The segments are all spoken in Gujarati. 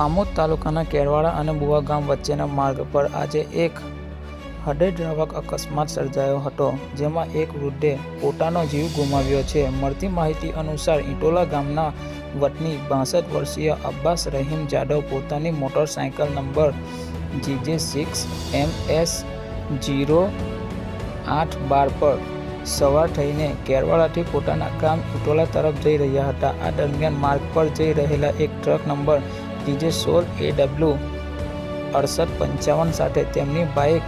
આમોદ તાલુકાના કેરવાડા અને બુવા ગામ વચ્ચેના માર્ગ પર આજે એક હૃદયદ્રાવક અકસ્માત સર્જાયો હતો, જેમાં એક વૃદ્ધે પોતાનો જીવ ગુમાવ્યો છે. મળતી માહિતી અનુસાર ઇટોલા ગામના વતની 62 વર્ષીય અબ્બાસ રહીમ જાદવ પોતાની મોટરસાયકલ નંબર GJ6MS0812 પર સવાર થઈને કેરવાડાથી પોતાના ગામ ઇટોલા તરફ જઈ રહ્યા હતા. આ દરમિયાન માર્ગ પર જઈ રહેલા એક ટ્રક નંબર GJ16AW 6855 સાથે તેમની બાઇક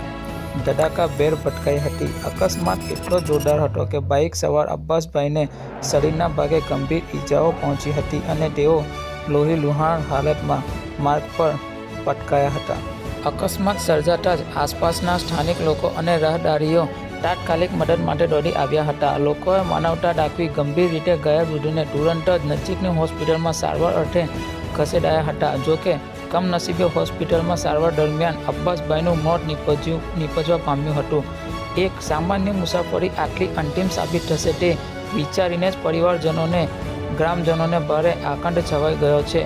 ધડાકાભેર ભટકાઈ હતી. અકસ્માત એટલો જોરદાર હતો કે બાઇક સવાર અબ્બાસભાઈને શરીરના ભાગે ગંભીર ઈજાઓ પહોંચી હતી અને તેઓ લોહીલુહાણ હાલતમાં માર્ગ પર પટકાયા હતા. અકસ્માત સર્જાતા જ આસપાસના સ્થાનિક લોકો અને રાહદારીઓ તાત્કાલિક મદદ માટે દોડી આવ્યા હતા. લોકોએ માનવતા દાખવી ગંભીર રીતે ઘાયલ વૃદ્ધને તુરંત જ નજીકની હોસ્પિટલમાં સારવાર અર્થે ખસેડાયા હતા. જોકે કમનસીબે હોસ્પિટલમાં સારવાર દરમિયાન અબ્બાસભાઈનું મોત નીપજવા પામ્યું હતું. એક સામાન્ય મુસાફરી આટલી અંતિમ સાબિત થશે તે વિચારીને જ પરિવારજનોને ગ્રામજનોને ભારે આકંઠ છવાઈ ગયો છે.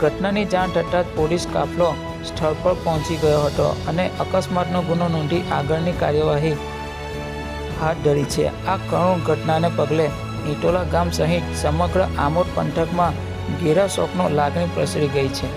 ઘટનાની જાણ થતાં જ પોલીસ કાફલો સ્થળ પર પહોંચી ગયો હતો અને અકસ્માતનો ગુનો નોંધી આગળની કાર્યવાહી હાથ ધરી છે. આ કરુણ ઘટનાને પગલે ઇટોલા ગામ સહિત સમગ્ર આમોદ પંથકમાં ઘેરા શોકનો લાગણી પ્રસરી ગઈ છે.